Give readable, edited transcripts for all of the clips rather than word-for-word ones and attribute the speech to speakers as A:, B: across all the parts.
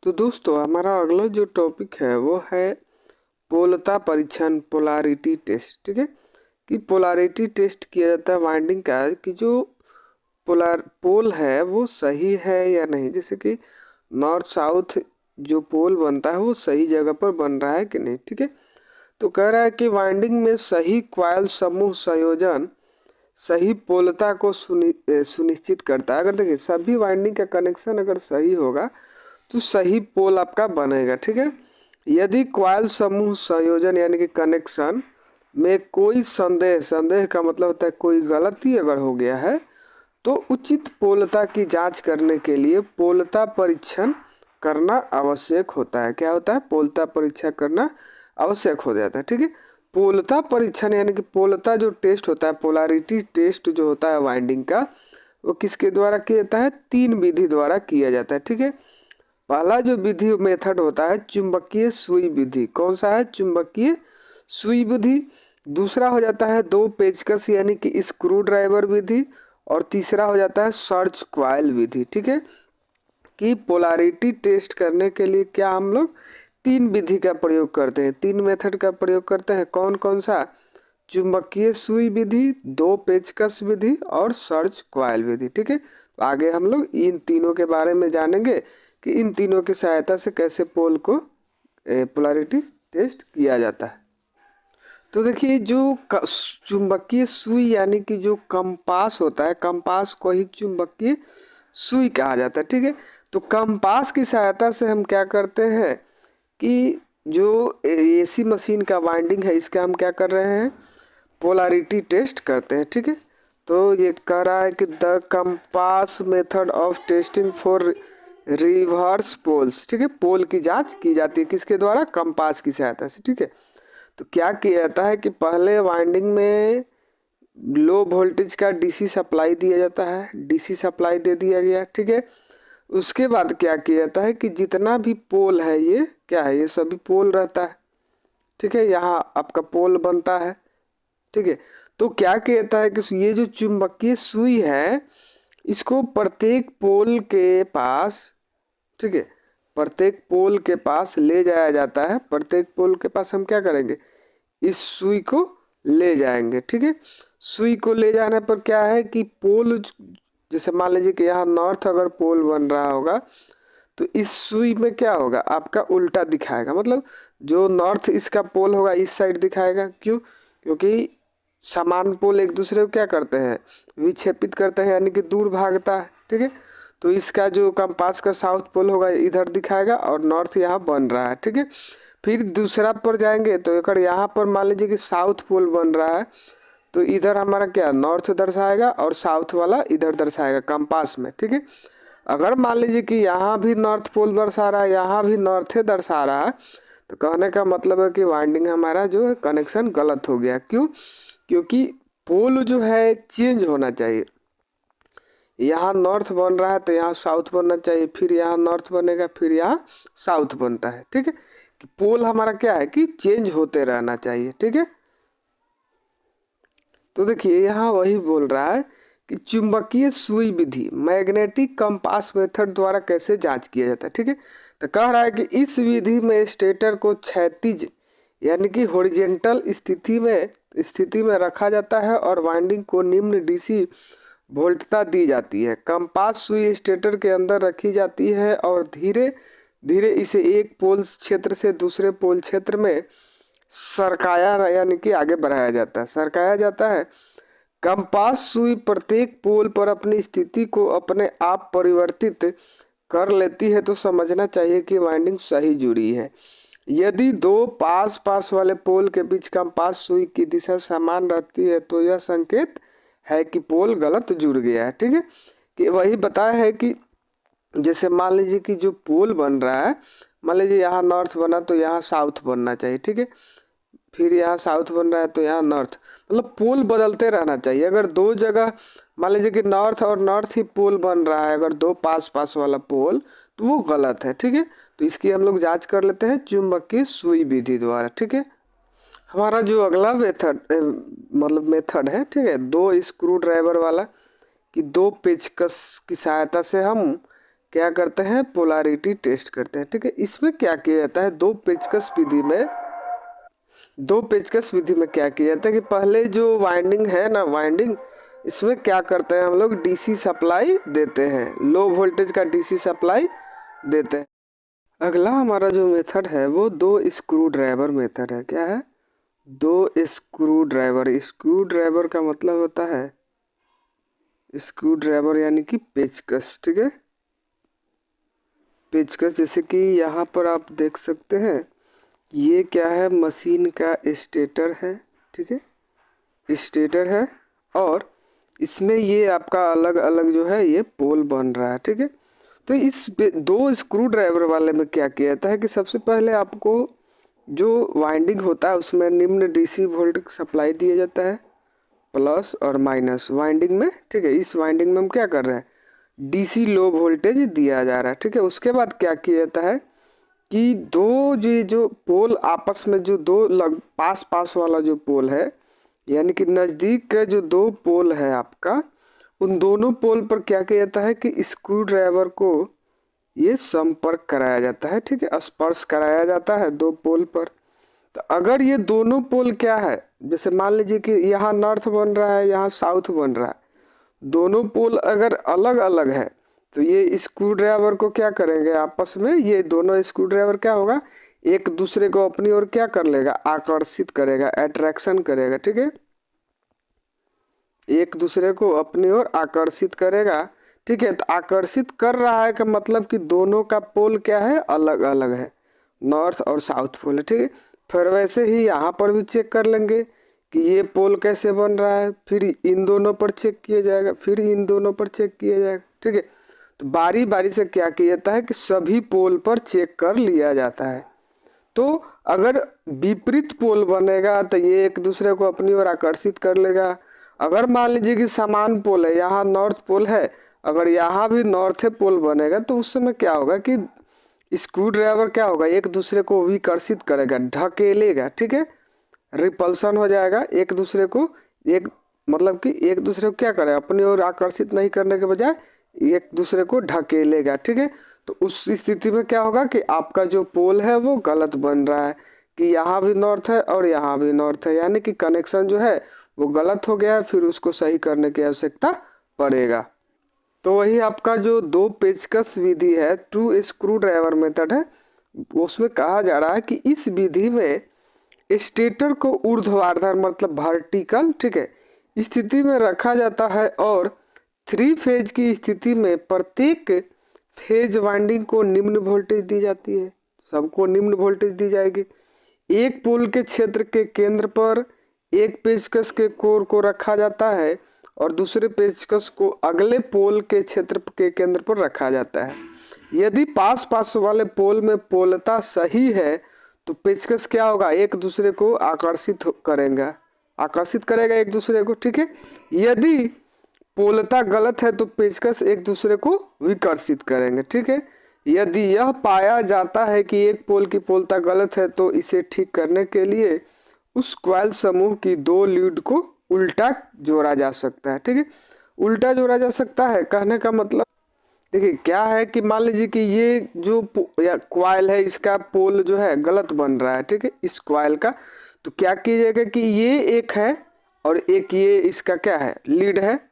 A: तो दोस्तों हमारा अगला जो टॉपिक है वो है पोलता परीक्षण, पोलैरिटी टेस्ट। ठीक है, कि पोलैरिटी टेस्ट किया जाता है वाइंडिंग का कि जो पोल है वो सही है या नहीं। जैसे कि नॉर्थ साउथ जो पोल बनता है वो सही जगह पर बन रहा है कि नहीं। ठीक है, तो कह रहा है कि वाइंडिंग में सही क्वाइल समूह संयोजन सही पोलता को सुनिश्चित करता है। अगर देखिए सभी वाइंडिंग का कनेक्शन अगर सही होगा तो सही पोल आपका बनेगा। ठीक है, यदि क्वाइल समूह संयोजन यानी कि कनेक्शन में कोई संदेह का मतलब होता है कोई गलती अगर हो गया है तो उचित पोलता की जांच करने के लिए पोलता परीक्षण करना आवश्यक होता है। क्या होता है? पोलता परीक्षण करना आवश्यक हो जाता है। ठीक है, पोलता परीक्षण यानी कि पोलता जो टेस्ट होता है, पोलैरिटी टेस्ट जो होता है वाइंडिंग का, वो किसके द्वारा किया जाता है? 3 विधि द्वारा किया जाता है। ठीक है, पहला जो विधि मेथड होता है चुंबकीय सुई विधि। कौन सा है? चुंबकीय सुई विधि। दूसरा हो जाता है 2 पेचकस यानी कि स्क्रू ड्राइवर विधि। और तीसरा हो जाता है सर्च क्वाइल विधि। ठीक है, कि पोलैरिटी टेस्ट करने के लिए क्या हम लोग 3 विधि का प्रयोग करते हैं, 3 मेथड का प्रयोग करते हैं। कौन कौन सा? चुंबकीय सुई विधि, 2 पेचकस विधि और सर्च क्वाइल विधि। ठीक है, तो आगे हम लोग इन तीनों के बारे में जानेंगे कि इन तीनों की सहायता से कैसे पोल को पोलैरिटी टेस्ट किया जाता है। तो देखिए जो चुंबकीय सुई यानी कि जो कंपास होता है, कंपास को ही चुंबकीय सुई कहा जाता है। ठीक है, तो कंपास की सहायता से हम क्या करते हैं कि जो एसी मशीन का वाइंडिंग है इसका हम क्या कर रहे हैं? पोलैरिटी टेस्ट करते हैं। ठीक है, तो ये कह रहा है कि the compass method of testing for reverse poles. ठीक है, पोल की जांच की जाती है किसके द्वारा? कंपास की सहायता से। ठीक है, तो क्या किया जाता है कि पहले वाइंडिंग में लो वोल्टेज का डीसी सप्लाई दिया जाता है, डीसी सप्लाई दे दिया गया। ठीक है, उसके बाद क्या किया जाता है कि जितना भी पोल है ये क्या है? ये सभी पोल रहता है। ठीक है, यहाँ आपका पोल बनता है। ठीक है, तो क्या किया जाता है कि ये जो चुंबकीय सुई है इसको प्रत्येक पोल के पास, ठीक है, प्रत्येक पोल के पास ले जाया जाता है। प्रत्येक पोल के पास हम क्या करेंगे? इस सुई को ले जाएंगे। ठीक है, सुई को ले जाने पर क्या है कि पोल, जैसे मान लीजिए कि यहाँ नॉर्थ अगर पोल बन रहा होगा तो इस सुई में क्या होगा? आपका उल्टा दिखाएगा। मतलब जो नॉर्थ इसका पोल होगा इस साइड दिखाएगा। क्यों? क्योंकि समान पोल एक दूसरे को क्या करते हैं? विक्षेपित करते हैं, यानी कि दूर भागता है। ठीक है, तो इसका जो कंपास का साउथ पोल होगा इधर दिखाएगा और नॉर्थ यहाँ बन रहा है। ठीक है, फिर दूसरा पर जाएंगे तो अगर यहाँ पर मान लीजिए कि साउथ पोल बन रहा है तो इधर हमारा क्या? नॉर्थ दर्शाएगा और साउथ वाला इधर दर्शाएगा कंपास में। ठीक है, अगर मान लीजिए कि यहाँ भी नॉर्थ पोल दर्शा रहा है, यहाँ भी नॉर्थ दर्शा रहा है, तो कहने का मतलब है कि वाइंडिंग हमारा जो है कनेक्शन गलत हो गया। क्यों? क्योंकि पोल जो है चेंज होना चाहिए। यहाँ नॉर्थ बन रहा है तो यहाँ साउथ बनना चाहिए, फिर यहाँ नॉर्थ बनेगा, फिर यहाँ साउथ बनता है। ठीक है, कि पोल हमारा क्या है कि चेंज होते रहना चाहिए। ठीक है, तो देखिए यहाँ वही बोल रहा है कि चुंबकीय सुई विधि मैग्नेटिक कंपास मेथड द्वारा कैसे जांच किया जाता है। ठीक है, तो कह रहा है कि इस विधि में स्टेटर को क्षैतिज यानी कि हॉरिजेंटल स्थिति में रखा जाता है और वाइंडिंग को निम्न डीसी वोल्टता दी जाती है। कंपास सुई स्टेटर के अंदर रखी जाती है और धीरे धीरे इसे एक पोल क्षेत्र से दूसरे पोल क्षेत्र में सरकाया यानी कि आगे बढ़ाया जाता है, सरकाया जाता है। कंपास सुई प्रत्येक पोल पर अपनी स्थिति को अपने आप परिवर्तित कर लेती है, तो समझना चाहिए कि वाइंडिंग सही जुड़ी है। यदि 2 पास पास वाले पोल के बीच कंपास सुई की दिशा समान रहती है तो यह संकेत है कि पोल गलत जुड़ गया है। ठीक है, कि वही बताया है कि जैसे मान लीजिए कि जो पोल बन रहा है, मान लीजिए यहाँ नॉर्थ बना तो यहाँ साउथ बनना चाहिए। ठीक है, फिर यहाँ साउथ बन रहा है तो यहाँ नॉर्थ, मतलब पोल बदलते रहना चाहिए। अगर 2 जगह मान लीजिए कि नॉर्थ और नॉर्थ ही पोल बन रहा है, अगर 2 पास पास वाला पोल, तो वो गलत है। ठीक है, तो इसकी हम लोग जांच कर लेते हैं चुंबकीय सुई विधि द्वारा। ठीक है, हमारा जो अगला मेथड है, ठीक है, 2 स्क्रू ड्राइवर वाला, कि 2 पेचकस की सहायता से हम क्या करते हैं, पोलैरिटी टेस्ट करते हैं। ठीक है, इसमें क्या किया जाता है, दो पेचकस विधि में क्या किया जाता है कि पहले जो वाइंडिंग है ना, वाइंडिंग, इसमें क्या करते हैं हम लोग, डीसी सप्लाई देते हैं, लो वोल्टेज का डीसी सप्लाई देते हैं। अगला हमारा जो मेथड है वो दो स्क्रू ड्राइवर मेथड है। क्या है, दो स्क्रू ड्राइवर। स्क्रू ड्राइवर का मतलब होता है, स्क्रू ड्राइवर यानी कि पेचकस। ठीक है, पेचकस, जैसे कि यहाँ पर आप देख सकते हैं, ये क्या है, मशीन का स्टेटर है। ठीक है, स्टेटर है, और इसमें ये आपका अलग अलग जो है ये पोल बन रहा है। ठीक है, तो इस दो स्क्रू ड्राइवर वाले में क्या किया जाता है कि सबसे पहले आपको जो वाइंडिंग होता है उसमें निम्न डीसी वोल्टेज सप्लाई दिया जाता है, प्लस और माइनस वाइंडिंग में। ठीक है, इस वाइंडिंग में हम क्या कर रहे हैं, डीसी लो वोल्टेज दिया जा रहा है। ठीक है, उसके बाद क्या किया जाता है कि दो जो पोल आपस में, जो दो पास पास वाला जो पोल है, यानी कि नज़दीक के जो दो पोल है आपका, उन दोनों पोल पर क्या किया जाता है कि स्क्रू ड्राइवर को ये संपर्क कराया जाता है। ठीक है, स्पर्श कराया जाता है दो पोल पर। तो अगर ये दोनों पोल क्या है, जैसे मान लीजिए कि यहाँ नॉर्थ बन रहा है, यहाँ साउथ बन रहा है, दोनों पोल अगर अलग अलग है तो ये स्क्रू ड्राइवर को क्या करेंगे, आपस में ये दोनों स्क्रू ड्राइवर क्या होगा, एक दूसरे को अपनी ओर क्या कर लेगा, आकर्षित करेगा, अट्रैक्शन करेगा। ठीक है, एक दूसरे को अपनी ओर आकर्षित करेगा। ठीक है, तो आकर्षित कर रहा है का मतलब कि दोनों का पोल क्या है, अलग अलग है, नॉर्थ और साउथ पोल है। ठीक है, फिर वैसे ही यहाँ पर भी चेक कर लेंगे कि ये पोल कैसे बन रहा है, फिर इन दोनों पर चेक किया जाएगा, फिर इन दोनों पर चेक किया जाएगा। ठीक है, तो बारी बारी से क्या किया जाता है कि सभी पोल पर चेक कर लिया जाता है। तो अगर विपरीत पोल बनेगा तो ये एक दूसरे को अपनी ओर आकर्षित कर लेगा। अगर मान लीजिए कि समान पोल है, यहाँ नॉर्थ पोल है, अगर यहाँ भी नॉर्थ पोल बनेगा तो उस समय क्या होगा कि स्क्रू ड्राइवर क्या होगा, एक दूसरे को विकर्षित करेगा, ढकेलेगा। ठीक है, रिपल्सन हो जाएगा, एक दूसरे को एक मतलब कि एक दूसरे को क्या करेगा, अपनी ओर आकर्षित नहीं करने के बजाय एक दूसरे को ढकेलेगा। ठीक है, तो उस स्थिति में क्या होगा कि आपका जो पोल है वो गलत बन रहा है, कि यहाँ भी नॉर्थ है और यहाँ भी नॉर्थ है, यानी कि कनेक्शन जो है वो गलत हो गया है, फिर उसको सही करने की आवश्यकता पड़ेगा। तो वही आपका जो दो पेचकस विधि है, टू स्क्रू ड्राइवर मेथड है, उसमें कहा जा रहा है कि इस विधि में स्टेटर को ऊर्ध्वाधर मतलब वर्टिकल, ठीक है, स्थिति में रखा जाता है, और थ्री फेज की स्थिति में प्रत्येक फेज वाइंडिंग को निम्न वोल्टेज दी जाती है, सबको निम्न वोल्टेज दी जाएगी। एक पोल के क्षेत्र के केंद्र पर एक पेचकस के कोर को रखा जाता है और दूसरे पेचकस को अगले पोल के क्षेत्र के केंद्र पर रखा जाता है। यदि पास पास वाले पोल में पोलता सही है तो पेचकस क्या होगा, एक दूसरे को आकर्षित करेगा एक दूसरे को। ठीक है, यदि पोलता गलत है तो पेचकस एक दूसरे को विकर्षित करेंगे। ठीक है, यदि यह पाया जाता है कि एक पोल की पोलता गलत है तो इसे ठीक करने के लिए उस क्वाइल समूह की दो लीड को उल्टा जोड़ा जा सकता है। ठीक है, उल्टा जोड़ा जा सकता है कहने का मतलब, देखिए क्या है कि मान लीजिए कि ये जो क्वाइल है इसका पोल जो है गलत बन रहा है। ठीक है, इस क्वाइल का, तो क्या कीजिएगा कि ये एक है और एक ये इसका क्या है, लीड है,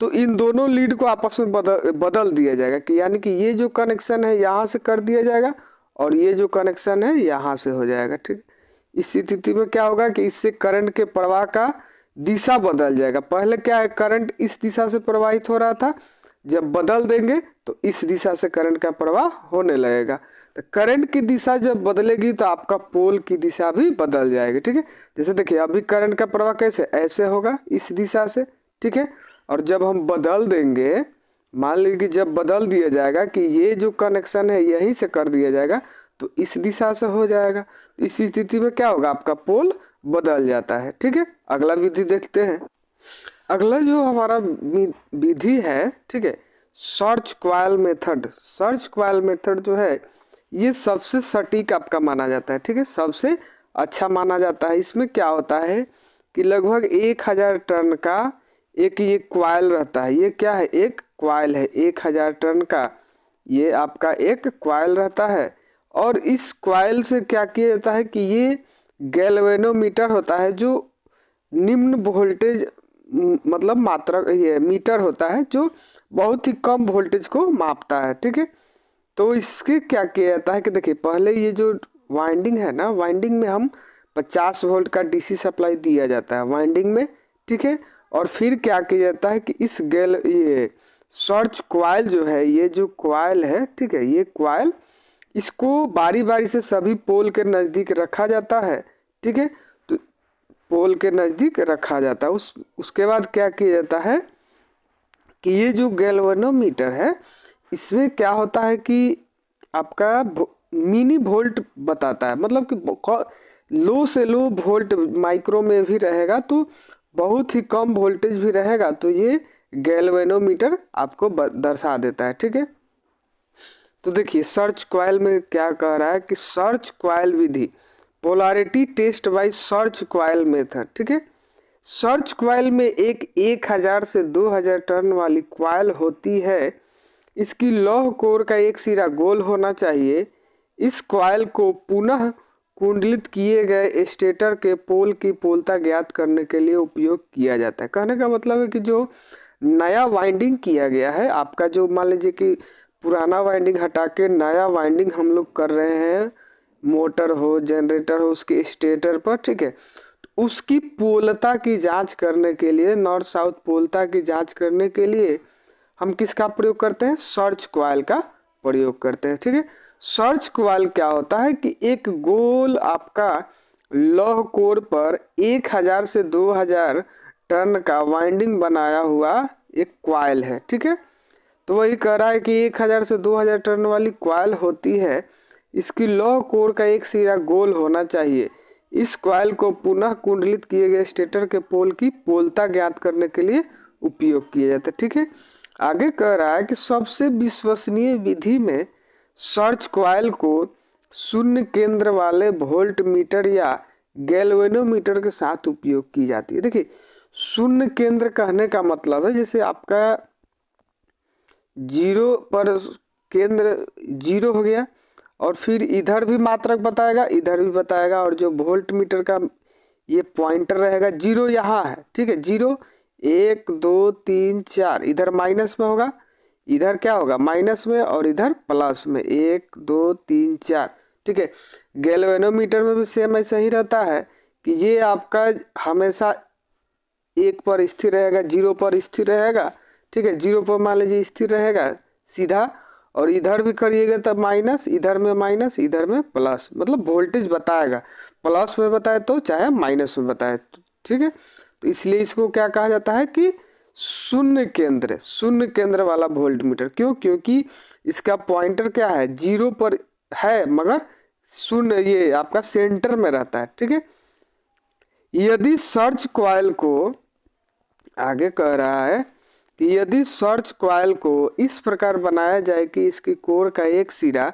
A: तो इन दोनों लीड को आपस में बदल दिया जाएगा, कि यानी कि ये जो कनेक्शन है यहाँ से कर दिया जाएगा और ये जो कनेक्शन है यहाँ से हो जाएगा। ठीक, इस स्थिति में क्या होगा कि इससे करंट के प्रवाह का दिशा बदल जाएगा। पहले क्या है, करंट इस दिशा से प्रवाहित हो रहा था, जब बदल देंगे तो इस दिशा से करंट का प्रवाह होने लगेगा। तो करंट की दिशा जब बदलेगी तो आपका पोल की दिशा भी बदल जाएगी। ठीक है, जैसे देखिए अभी करंट का प्रवाह कैसे, ऐसे होगा इस दिशा से। ठीक है, और जब हम बदल देंगे, मान लीजिए कि जब बदल दिया जाएगा कि ये जो कनेक्शन है यहीं से कर दिया जाएगा तो इस दिशा से हो जाएगा। इस स्थिति में क्या होगा, आपका पोल बदल जाता है। ठीक है, अगला विधि देखते हैं। अगला जो हमारा विधि है, ठीक है, search coil method. Search coil method जो है ये सबसे सटीक आपका माना जाता है। ठीक है, सबसे अच्छा माना जाता है। इसमें क्या होता है कि लगभग 1000 टन का एक ये क्वाइल रहता है। ये क्या है, एक क्वाइल है 1000 टन का ये आपका एक क्वाइल रहता है और इस क्वाइल से क्या किया जाता है कि ये गैल्वेनोमीटर होता है जो निम्न वोल्टेज मतलब मात्रा ये मीटर होता है जो बहुत ही कम वोल्टेज को मापता है। ठीक है, तो इसके क्या किया जाता है कि देखिए पहले ये जो वाइंडिंग है ना, वाइंडिंग में हम 50 वोल्ट का डीसी सप्लाई दिया जाता है वाइंडिंग में। ठीक है, और फिर क्या किया जाता है कि इस ये सर्च क्वाइल जो है, ये जो क्वाइल है, ठीक है, ये क्वाइल इसको बारी बारी से सभी पोल के नज़दीक रखा जाता है। ठीक है, तो पोल के नज़दीक रखा जाता है। उसके बाद क्या किया जाता है कि ये जो गैल्वेनोमीटर है इसमें क्या होता है कि आपका मिनी वोल्ट बताता है, मतलब कि लो से लो वोल्ट माइक्रो में भी रहेगा तो बहुत ही कम वोल्टेज भी रहेगा, तो ये गैल्वेनोमीटर आपको दर्शा देता है। ठीक है, तो देखिए सर्च क्वाइल में क्या कह रहा है कि सर्च क्वाइल विधि, polarity test by search coil method. ठीक है, सर्च क्वाइल में एक 1000 से 2000 टर्न वाली क्वाइल होती है। इसकी लौह कोर का एक सिरा गोल होना चाहिए। इस क्वाइल को पुनः कुंडलित किए गए स्टेटर के पोल की पोलता ज्ञात करने के लिए उपयोग किया जाता है। कहने का मतलब है कि जो नया वाइंडिंग किया गया है आपका, जो मान लीजिए कि पुराना वाइंडिंग हटा के नया वाइंडिंग हम लोग कर रहे हैं, मोटर हो जनरेटर हो उसके स्टेटर पर, ठीक है, तो उसकी पोलता की जांच करने के लिए, नॉर्थ साउथ पोलता की जांच करने के लिए हम किसका प्रयोग करते हैं? सर्च क्वाइल का प्रयोग करते हैं। ठीक है, सर्च क्वाइल क्या होता है कि एक गोल आपका लौह कोर पर 1000 से 2000 टर्न का वाइंडिंग बनाया हुआ एक क्वाइल है। ठीक है, तो वही कह रहा है कि 1000 से 2000 टर्न वाली क्वाइल होती है। इसकी लौह कोर का एक सिरा गोल होना चाहिए। इस क्वाइल को पुनः कुंडलित किए गए स्टेटर के पोल की पोलता ज्ञात करने के लिए उपयोग किया जाता है। ठीक है, आगे कह रहा है कि सबसे विश्वसनीय विधि में सर्च क्वाइल को शून्य केंद्र वाले वोल्ट मीटर या गैल्वेनोमीटर के साथ उपयोग की जाती है। देखिए शून्य केंद्र कहने का मतलब है जैसे आपका जीरो पर केंद्र जीरो हो गया और फिर इधर भी मात्रक बताएगा इधर भी बताएगा, और जो वोल्ट मीटर का ये पॉइंटर रहेगा जीरो यहाँ है। ठीक है, जीरो 1 2 3 4 इधर माइनस में होगा, इधर क्या होगा माइनस में, और इधर प्लस में 1 2 3 4। ठीक है, गैल्वेनोमीटर में भी सेम ऐसा ही रहता है कि ये आपका हमेशा 1 पर स्थिर रहेगा, 0 पर स्थिर रहेगा। ठीक है, 0 पर मान लीजिए स्थिर रहेगा सीधा, और इधर भी करिएगा तब माइनस, इधर में माइनस इधर में प्लस, मतलब वोल्टेज बताएगा, प्लस में बताए तो चाहे माइनस में बताए। ठीक है, तो इसलिए इसको क्या कहा जाता है कि शून्य केंद्र वाला वोल्ट मीटर। क्यों? क्योंकि इसका पॉइंटर क्या है, 0 पर है मगर शून्य ये आपका सेंटर में रहता है। ठीक है, यदि सर्च क्वाइल को आगे कह रहा है कि यदि सर्च क्वाइल को इस प्रकार बनाया जाए कि इसकी कोर का एक सिरा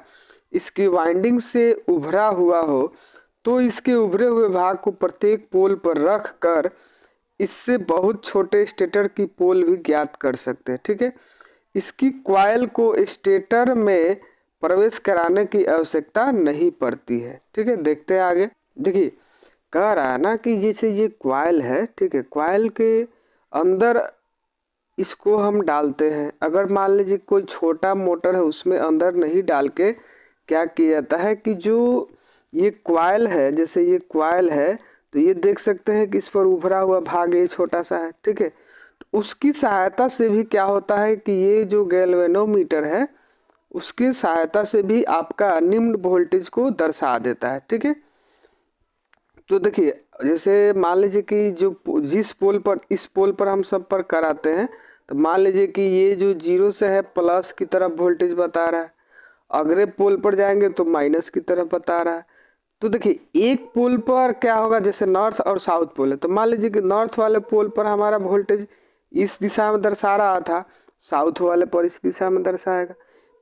A: इसकी वाइंडिंग से उभरा हुआ हो, तो इसके उभरे हुए भाग को प्रत्येक पोल पर रख कर इससे बहुत छोटे स्टेटर की पोल भी ज्ञात कर सकते हैं। ठीक है, इसकी क्वाइल को स्टेटर में प्रवेश कराने की आवश्यकता नहीं पड़ती है। ठीक है, देखते हैं आगे। देखिए कह रहा है ना कि जैसे ये क्वाइल है, ठीक है, क्वाइल के अंदर इसको हम डालते हैं। अगर मान लीजिए कोई छोटा मोटर है उसमें अंदर नहीं डाल के क्या किया जाता है कि जो ये क्वाइल है, जैसे ये क्वाइल है तो ये देख सकते हैं कि इस पर उभरा हुआ भाग ये छोटा सा है। ठीक है, तो उसकी सहायता से भी क्या होता है कि ये जो गैल्वेनोमीटर है उसकी सहायता से भी आपका निम्न वोल्टेज को दर्शा देता है। ठीक है, तो देखिए जैसे मान लीजिए कि जो जिस पोल पर इस पोल पर हम सब पर कराते हैं, तो मान लीजिए कि ये जो 0 से है प्लस की तरफ वोल्टेज बता रहा है, अगले पोल पर जाएंगे तो माइनस की तरफ बता रहा है। तो देखिए एक पोल पर क्या होगा, जैसे नॉर्थ और साउथ पोल है, तो मान लीजिए कि नॉर्थ वाले पोल पर हमारा वोल्टेज इस दिशा में दर्शा रहा था, साउथ वाले पर इस दिशा में दर्शाएगा।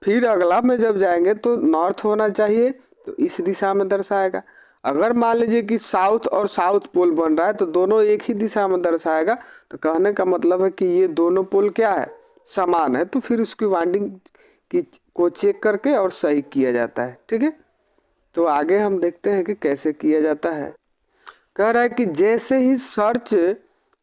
A: फिर अगला में जब जाएंगे तो नॉर्थ होना चाहिए तो इस दिशा में दर्शाएगा। अगर मान लीजिए कि साउथ और साउथ पोल बन रहा है तो दोनों एक ही दिशा में दर्शाएगा, तो कहने का मतलब है कि ये दोनों पोल क्या है, समान है, तो फिर उसकी वाइंडिंग कि को चेक करके और सही किया जाता है। ठीक है, तो आगे हम देखते हैं कि कैसे किया जाता है। कह रहा है कि जैसे ही सर्च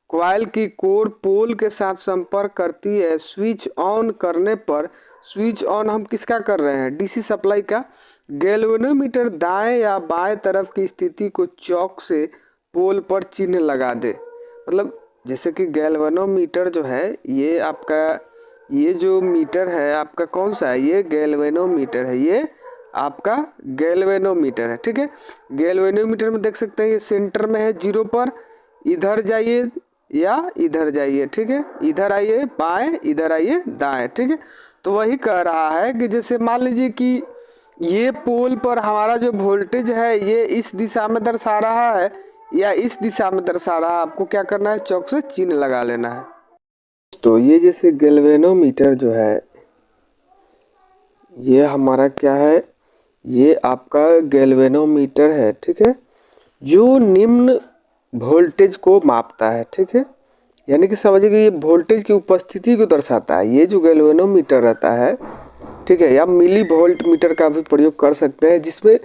A: कॉइल की कोर पोल के साथ संपर्क करती है, स्विच ऑन करने पर, स्विच ऑन हम किसका कर रहे हैं, डीसी सप्लाई का, गैल्वेनोमीटर दाएं या बाएं तरफ की स्थिति को चौक से पोल पर चिन्ह लगा दे। मतलब जैसे कि गैल्वेनोमीटर जो है ये आपका, ये जो मीटर है आपका कौन सा है, ये गैल्वेनोमीटर है, ये आपका गैल्वेनोमीटर है। ठीक है, गैल्वेनोमीटर में देख सकते हैं ये सेंटर में है 0 पर, इधर जाइए या इधर जाइए। ठीक है, इधर आइए बाएं, इधर आइए दाएं। ठीक है, तो वही कह रहा है कि जैसे मान लीजिए कि ये पोल पर हमारा जो वोल्टेज है ये इस दिशा में दर्शा रहा है या इस दिशा में दर्शा रहा है, आपको क्या करना है, चौक से चिन्ह लगा लेना है। तो ये जैसे गैल्वेनोमीटर जो है ये हमारा क्या है, ये आपका गैल्वेनोमीटर है। ठीक है, जो निम्न वोल्टेज को मापता है। ठीक है, यानी कि समझिए कि ये वोल्टेज की उपस्थिति को दर्शाता है, ये जो गैल्वेनोमीटर रहता है। ठीक है, या मिली वोल्ट मीटर का भी प्रयोग कर सकते हैं जिसमें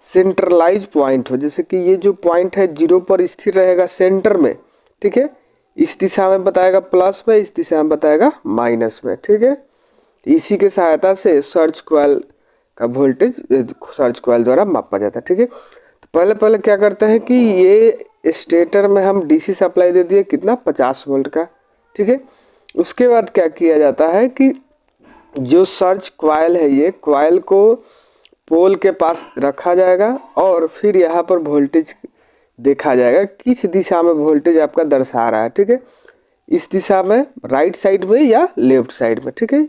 A: सेंट्रलाइज पॉइंट हो, जैसे कि ये जो पॉइंट है 0 पर स्थिर रहेगा सेंटर में। ठीक है, इस दिशा में बताएगा प्लस में, इस दिशा में बताएगा माइनस में। ठीक है, इसी के सहायता से सर्च कॉइल का वोल्टेज सर्च कॉइल द्वारा मापा जाता है। ठीक है, तो पहले क्या करते हैं कि ये स्टेटर में हम डीसी सप्लाई दे दिए कितना, 50 वोल्ट का। ठीक है, उसके बाद क्या किया जाता है कि जो सर्च कॉइल है ये कॉइल को पोल के पास रखा जाएगा और फिर यहाँ पर वोल्टेज देखा जाएगा किस दिशा में वोल्टेज आपका दर्शा रहा है। ठीक है, इस दिशा में, राइट साइड में या लेफ्ट साइड में। ठीक है,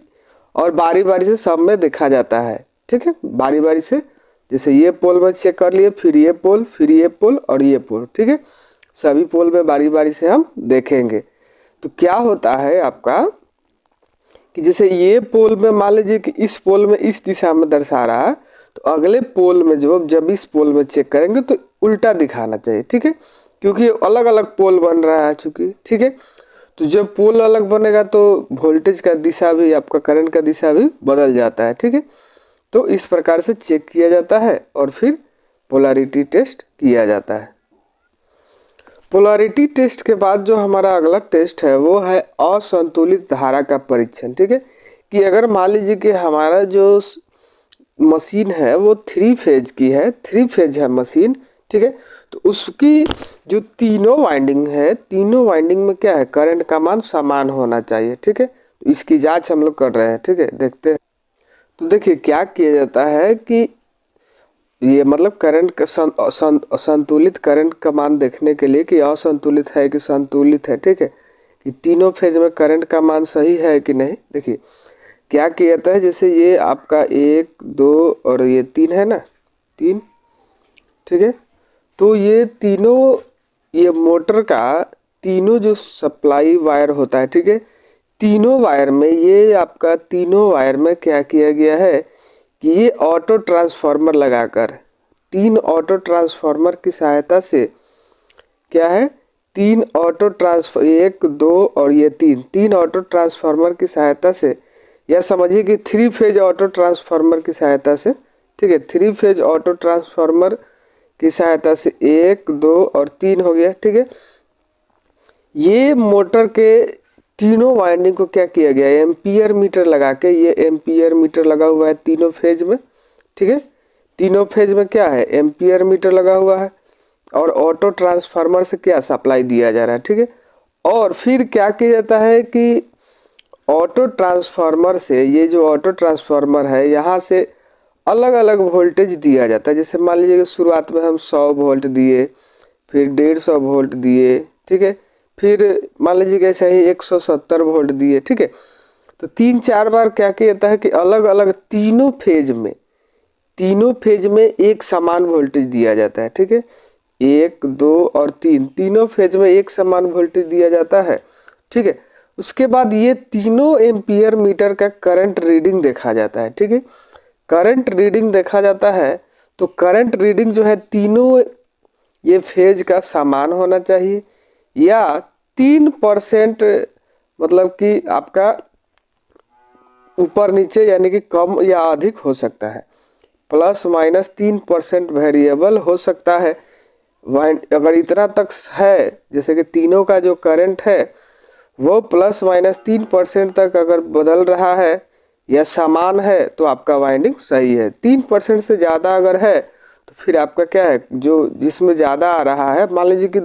A: और बारी बारी से सब में देखा जाता है। ठीक है, बारी बारी से, जैसे ये पोल में चेक कर लिए, फिर ये पोल, फिर ये पोल और ये पोल। ठीक है, सभी पोल में बारी बारी से हम देखेंगे। तो क्या होता है आपका कि जैसे ये पोल में मान लीजिए कि इस पोल में इस दिशा में दर्शा रहा है, तो अगले पोल में जब इस पोल में चेक करेंगे तो उल्टा दिखाना चाहिए। ठीक है, क्योंकि अलग अलग पोल बन रहा है चूंकि। ठीक है, तो जब पोल अलग बनेगा तो वोल्टेज का दिशा भी, आपका करंट का दिशा भी बदल जाता है। ठीक है, तो इस प्रकार से चेक किया जाता है और फिर पोलैरिटी टेस्ट किया जाता है। पोलैरिटी टेस्ट के बाद जो हमारा अगला टेस्ट है वो है असंतुलित धारा का परीक्षण। ठीक है, कि अगर मान लीजिए कि हमारा जो मशीन है वो 3 फेज की है, 3 फेज है मशीन। ठीक है, तो उसकी जो तीनों वाइंडिंग है, तीनों वाइंडिंग में क्या है, करंट का मान समान होना चाहिए। ठीक है, तो इसकी जांच हम लोग कर रहे हैं। ठीक है, देखते हैं। तो देखिए क्या किया जाता है कि ये मतलब करंट का संतुलित करंट का मान देखने के लिए कि असंतुलित है कि संतुलित है। ठीक है, कि तीनों फेज में करंट का मान सही है कि नहीं। देखिए क्या किया जाता है, जैसे ये आपका 1 2 और ये 3 है ना, 3। ठीक है, तो ये तीनों, ये मोटर का तीनों जो सप्लाई वायर होता है। ठीक है, तीनों वायर में, ये आपका तीनों वायर में क्या किया गया है कि ये ऑटो ट्रांसफार्मर लगाकर, 3 ऑटो ट्रांसफार्मर की सहायता से क्या है, 3 ऑटो ट्रांसफर, 1 2 और ये 3 ऑटो ट्रांसफार्मर की सहायता से, या समझिए कि 3 फेज ऑटो ट्रांसफार्मर की सहायता से। ठीक है, 3 फेज ऑटो ट्रांसफार्मर की सहायता से 1 2 और 3 हो गया। ठीक है, ये मोटर के तीनों वाइंडिंग को क्या किया गया, एम्पियर मीटर लगा के, ये एम्पियर मीटर लगा हुआ है तीनों फेज में। ठीक है, तीनों फेज में क्या है, एम्पियर मीटर लगा हुआ है और ऑटो ट्रांसफार्मर से क्या सप्लाई दिया जा रहा है। ठीक है, और फिर क्या किया जाता है कि ऑटो ट्रांसफार्मर से, ये जो ऑटो ट्रांसफार्मर है यहाँ से अलग अलग वोल्टेज दिया जाता है। जैसे मान लीजिए कि शुरुआत में हम 100 वोल्ट दिए, फिर 150 वोल्ट दिए। ठीक है, फिर मान लीजिए कि ऐसे ही 170 वोल्ट दिए। ठीक है, तो 3-4 बार क्या किया जाता है कि अलग अलग तीनों फेज में एक समान वोल्टेज दिया जाता है। ठीक है, 1 2 और 3 तीनों फेज में एक समान वोल्टेज दिया जाता है। ठीक है, उसके बाद ये तीनों एम्पियर मीटर का करंट रीडिंग देखा जाता है। ठीक है, करंट रीडिंग देखा जाता है, तो करंट रीडिंग जो है तीनों ये फेज का समान होना चाहिए, या 3% मतलब कि आपका ऊपर नीचे यानी कि कम या अधिक हो सकता है। ±3% वेरिएबल हो सकता है। अगर इतना तक है, जैसे कि तीनों का जो करंट है वो ±3% तक अगर बदल रहा है या समान है तो आपका वाइंडिंग सही है। 3% से ज़्यादा अगर है तो फिर आपका क्या है, जो जिसमें ज़्यादा आ रहा है, मान लीजिए कि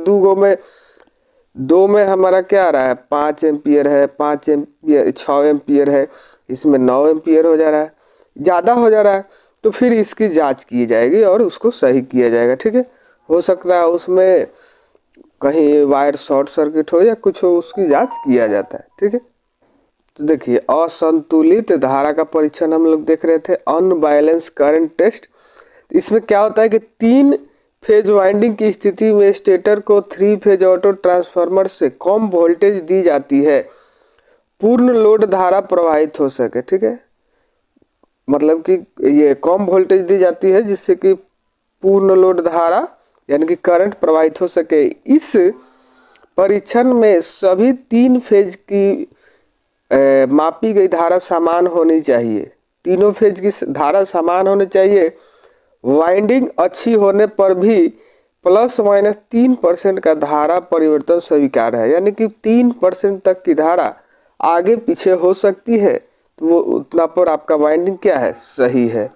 A: दो में हमारा क्या आ रहा है, 5 एम्पियर है, 5 एम्पियर 6 एम्पियर है, इसमें 9 एम्पियर हो जा रहा है, ज़्यादा हो जा रहा है, तो फिर इसकी जांच की जाएगी और उसको सही किया जाएगा। ठीक है, हो सकता है उसमें कहीं वायर शॉर्ट सर्किट हो या कुछ हो, उसकी जांच किया जाता है। ठीक है, तो देखिए असंतुलित धारा का परीक्षण हम लोग देख रहे थे, अनबैलेंस करंट टेस्ट। इसमें क्या होता है कि 3 फेज वाइंडिंग की स्थिति में स्टेटर को 3 फेज ऑटो ट्रांसफार्मर से कम वोल्टेज दी जाती है, पूर्ण लोड धारा प्रवाहित हो सके। ठीक है, मतलब कि ये कम वोल्टेज दी जाती है जिससे कि पूर्ण लोड धारा यानी कि करंट प्रवाहित हो सके। इस परीक्षण में सभी 3 फेज की मापी गई धारा समान होनी चाहिए। तीनों फेज की धारा समान होनी चाहिए। वाइंडिंग अच्छी होने पर भी ±3% का धारा परिवर्तन स्वीकार है, यानी कि 3% तक की धारा आगे पीछे हो सकती है, तो वो उतना पर आपका वाइंडिंग क्या है, सही है।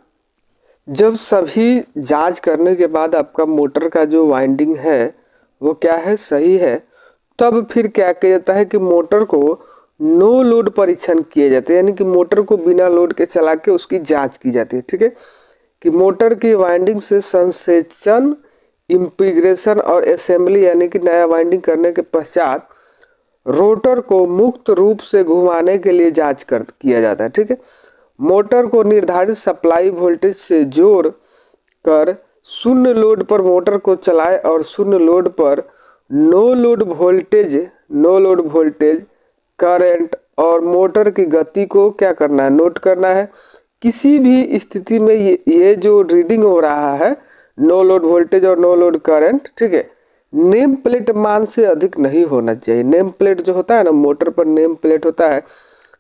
A: जब सभी जांच करने के बाद आपका मोटर का जो वाइंडिंग है वो क्या है, सही है, तब फिर क्या किया जाता है कि मोटर को नो लोड परीक्षण किए जाते हैं, यानी कि मोटर को बिना लोड के चला के उसकी जांच की जाती है। ठीक है, कि मोटर की वाइंडिंग से संसेचन, इंटीग्रेशन और असेंबली यानी कि नया वाइंडिंग करने के पश्चात रोटर को मुक्त रूप से घुमाने के लिए जांच किया जाता है। ठीक है, मोटर को निर्धारित सप्लाई वोल्टेज से जोड़ कर शून्य लोड पर मोटर को चलाए और शून्य लोड पर नो लोड वोल्टेज करंट और मोटर की गति को क्या करना है, नोट करना है। किसी भी स्थिति में ये जो रीडिंग हो रहा है, नो लोड वोल्टेज और नो लोड करंट, ठीक है, नेम प्लेट मान से अधिक नहीं होना चाहिए। नेम प्लेट जो होता है ना, मोटर पर नेम प्लेट होता है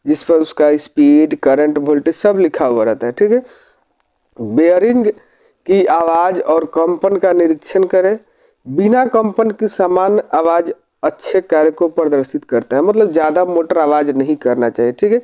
A: जिस पर उसका स्पीड, करंट, वोल्टेज सब लिखा हुआ रहता है। ठीक है, बेयरिंग की आवाज और कंपन का निरीक्षण करें। बिना कंपन की समान आवाज अच्छे कार्य को प्रदर्शित करता है, मतलब ज्यादा मोटर आवाज नहीं करना चाहिए। ठीक है,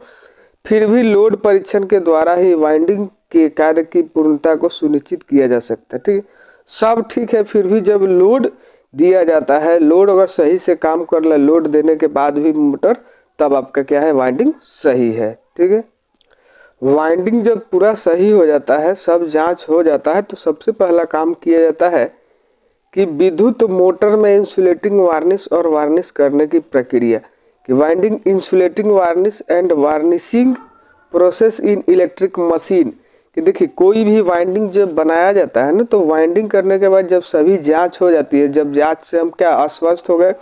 A: फिर भी लोड परीक्षण के द्वारा ही वाइंडिंग के कार्य की पूर्णता को सुनिश्चित किया जा सकता है। ठीक है, सब ठीक है, फिर भी जब लोड दिया जाता है, लोड अगर सही से काम कर ले, लोड देने के बाद भी मोटर, तब आपका क्या है, वाइंडिंग सही है। ठीक है, वाइंडिंग जब पूरा सही हो जाता है, सब जांच हो जाता है, तो सबसे पहला काम किया जाता है कि विद्युत मोटर में इंसुलेटिंग वार्निश और वार्निश करने की प्रक्रिया, कि winding insulating varnish and varnishing process in electric machine. कि देखिए कोई भी वाइंडिंग जब बनाया जाता है ना, तो वाइंडिंग करने के बाद जब सभी जांच हो जाती है, जब जांच से हम क्या आश्वस्त हो गए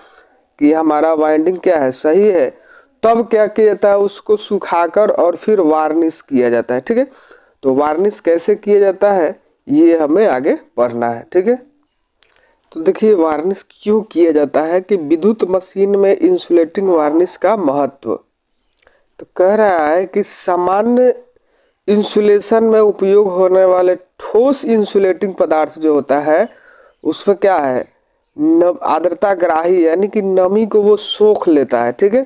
A: कि हमारा वाइंडिंग क्या है, सही है, तब क्या किया जाता है, उसको सुखाकर और फिर वार्निश किया जाता है। ठीक है, तो वार्निश कैसे किया जाता है ये हमें आगे पढ़ना है। ठीक है, तो देखिए वार्निश क्यों किया जाता है, कि विद्युत मशीन में इंसुलेटिंग वार्निश का महत्व। तो कह रहा है कि सामान्य इंसुलेशन में उपयोग होने वाले ठोस इंसुलेटिंग पदार्थ जो होता है उसमें क्या है, आर्द्रता ग्राही यानी कि नमी को वो सोख लेता है। ठीक है,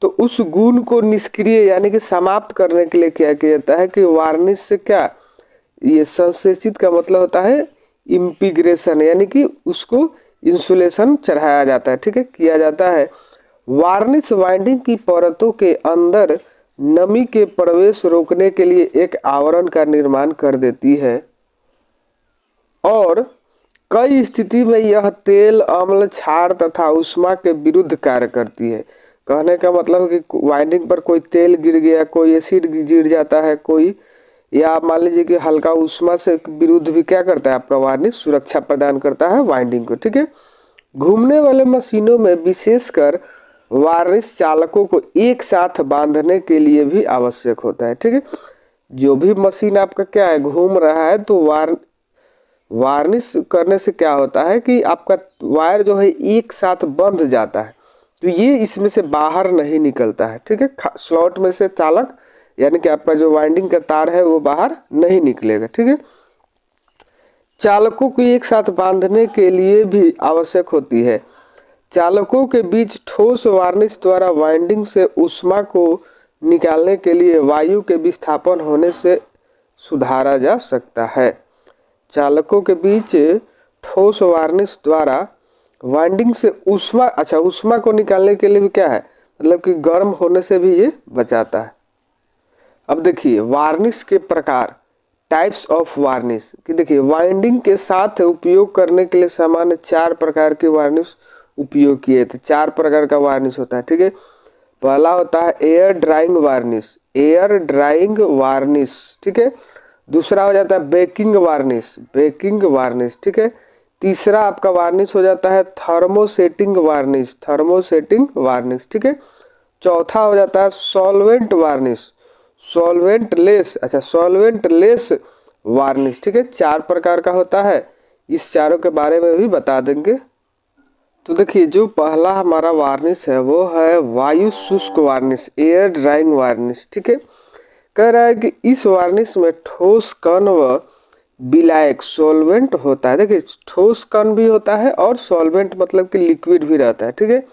A: तो उस गुण को निष्क्रिय यानी कि समाप्त करने के लिए क्या किया जाता है कि वार्निश से क्या, ये संसेचित का मतलब होता है इंटीग्रेशन, यानी कि उसको इंसुलेशन चढ़ाया जाता है। ठीक है, किया जाता है। वार्निश वाइंडिंग की परतों के अंदर नमी के प्रवेश रोकने के लिए एक आवरण का निर्माण कर देती है और कई स्थिति में यह तेल, अम्ल, क्षार तथा उष्मा के विरुद्ध कार्य करती है। कहने का मतलब कि वाइंडिंग पर कोई तेल गिर गया, कोई एसिड गिर जाता है, कोई या मान लीजिए कि हल्का उष्मा से विरुद्ध भी क्या करता है, आपका वार्निश सुरक्षा प्रदान करता है वाइंडिंग को। ठीक है, घूमने वाले मशीनों में विशेषकर वार्निश चालकों को एक साथ बांधने के लिए भी आवश्यक होता है। ठीक है, जो भी मशीन आपका क्या है, घूम रहा है, तो वार्निश करने से क्या होता है कि आपका वायर जो है एक साथ बंध जाता है, तो ये इसमें से बाहर नहीं निकलता है। ठीक है, स्लॉट में से चालक यानी कि आपका जो वाइंडिंग का तार है वो बाहर नहीं निकलेगा। ठीक है, चालकों को एक साथ बांधने के लिए भी आवश्यक होती है। चालकों के बीच ठोस वार्निश द्वारा वाइंडिंग से ऊष्मा को निकालने के लिए वायु के विस्थापन होने से सुधारा जा सकता है। चालकों के बीच ठोस वार्निश द्वारा वाइंडिंग से ऊष्मा, अच्छा ऊष्मा को निकालने के लिए भी क्या है, मतलब कि गर्म होने से भी ये बचाता है। अब देखिए वार्निश के प्रकार, टाइप्स ऑफ वार्निश कि देखिए वाइंडिंग के साथ उपयोग करने के लिए सामान्य 4 प्रकार की वार्निश उपयोग किए थे। 4 प्रकार का वार्निश होता है। ठीक है, पहला होता है air drying varnish, air drying varnish. ठीक है, दूसरा हो जाता है बेकिंग वार्निश, बेकिंग वार्निश। ठीक है, तीसरा आपका वार्निश हो जाता है थर्मोसेटिंग वार्निश, थर्मोसेटिंग वार्निश। ठीक है, चौथा हो जाता है सॉल्वेंट वार्निश, सॉल्वेंट लेस, अच्छा सॉल्वेंट लेस वार्निश। ठीक है, 4 प्रकार का होता है, इस चारों के बारे में भी बता देंगे। तो देखिए जो पहला हमारा वार्निश है वो है वायु शुष्क वार्निश, एयर ड्राइंग वार्निश। ठीक है, कह रहा है कि इस वार्निश में ठोस कण व विलायक सॉल्वेंट होता है। देखिए ठोस कण भी होता है और सॉल्वेंट मतलब कि लिक्विड भी रहता है। ठीक है,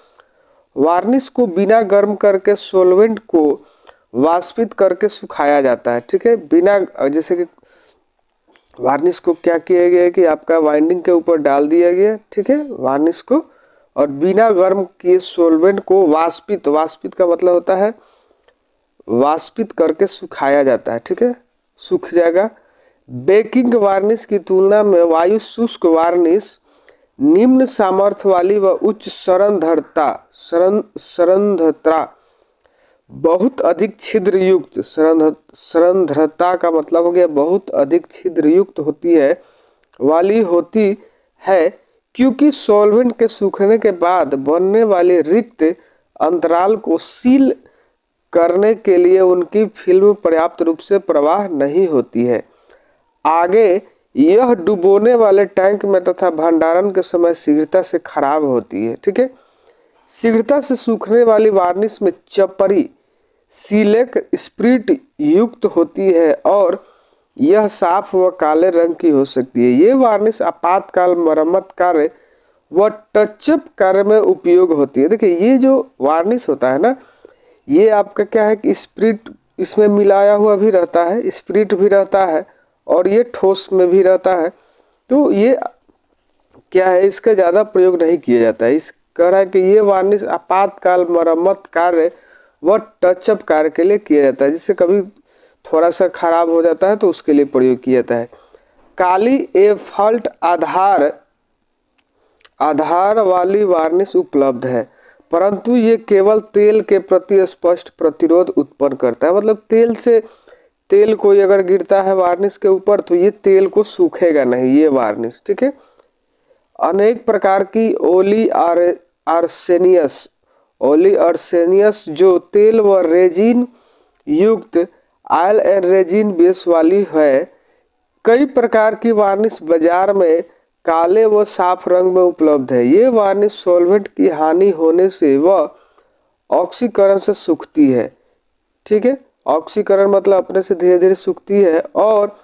A: वार्निश को बिना गर्म करके सॉल्वेंट को वाष्पित करके सुखाया जाता है। ठीक है, बिना, जैसे कि वार्निश को क्या किया गया है कि आपका वाइंडिंग के ऊपर डाल दिया गया। ठीक है, वार्निश को, और बिना गर्म किए सॉल्वेंट को वाष्पित, वाष्पित का मतलब होता है वाष्पित करके सुखाया जाता है। ठीक है, सूख जाएगा। बेकिंग वार्निश की तुलना में वायु शुष्क वार्निश निम्न सामर्थ्य वाली व उच्च सरंध्रता, सरंध्रता बहुत अधिक छिद्र युक्त, सरंध्रता का मतलब हो गया बहुत अधिक छिद्र युक्त होती है, वाली होती है, क्योंकि सॉल्वेंट के सूखने के बाद बनने वाले रिक्त अंतराल को सील करने के लिए उनकी फिल्म पर्याप्त रूप से प्रवाह नहीं होती है। आगे यह डुबोने वाले टैंक में तथा भंडारण के समय शीघ्रता से खराब होती है। ठीक है, शीघ्रता से सूखने वाली वार्निश में चपड़ी सिलिक स्प्रिट युक्त होती है और यह साफ व काले रंग की हो सकती है। ये वार्निश आपातकाल मरम्मत कार्य व टचअप कार्य में उपयोग होती है। देखिए ये जो वार्निश होता है ना, ये आपका क्या है कि स्प्रिट इसमें मिलाया हुआ भी रहता है, स्प्रिट भी रहता है और ये ठोस में भी रहता है। तो ये क्या है, इसका ज़्यादा प्रयोग नहीं किया जाता है। इस कह रहा है कि ये वार्निश आपातकाल मरम्मत कार्य व टचअप कार्य के लिए किया जाता है, जिससे कभी थोड़ा सा खराब हो जाता है तो उसके लिए प्रयोग किया जाता है। काली एफल्ट आधार वाली वार्निश उपलब्ध है, परंतु ये केवल तेल के प्रति स्पष्ट प्रतिरोध उत्पन्न करता है। मतलब तेल से, तेल कोई अगर गिरता है वार्निश के ऊपर तो ये तेल को सूखेगा नहीं ये वार्निश। ठीक है, अनेक प्रकार की ओली आर्सेनियस जो तेल व रेजिन युक्त ऑयल एंड रेजिन बेस वाली है। कई प्रकार की वार्निश बाजार में काले व साफ रंग में उपलब्ध है। ये वार्निश सॉल्वेंट की हानि होने से व ऑक्सीकरण से सूखती है। ठीक है, ऑक्सीकरण मतलब अपने से धीरे धीरे सूखती है और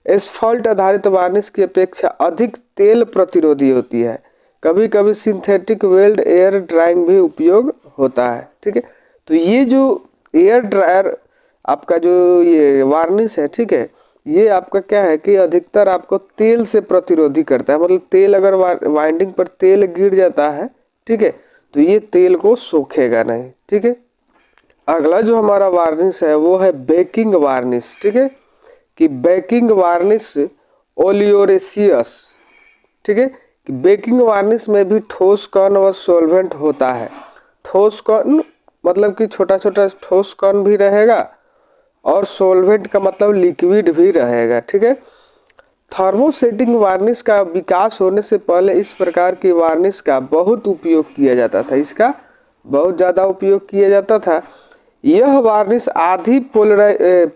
A: एस्फॉल्ट आधारित वार्निश की अपेक्षा अधिक तेल प्रतिरोधी होती है। कभी कभी सिंथेटिक वेल्ड एयर ड्राइंग भी उपयोग होता है। ठीक है, तो ये जो एयर ड्रायर आपका जो ये वार्निश है, ठीक है, ये आपका क्या है कि अधिकतर आपको तेल से प्रतिरोधी करता है। मतलब तेल अगर वाइंडिंग पर तेल गिर जाता है, ठीक है, तो ये तेल को सोखेगा नहीं। ठीक है, अगला जो हमारा वार्निश है वो है बेकिंग वार्निश। ठीक है, कि बेकिंग वार्निश ओलियोरेसियस। ठीक है, कि बेकिंग वार्निश में भी ठोस कण व सॉल्वेंट होता है। ठोस कण मतलब कि छोटा छोटा ठोस कण भी रहेगा और सॉल्वेंट का मतलब लिक्विड भी रहेगा। ठीक है, थर्मोसेटिंग वार्निश का विकास होने से पहले इस प्रकार की वार्निश का बहुत उपयोग किया जाता था, इसका बहुत ज़्यादा उपयोग किया जाता था। यह वार्निश आधी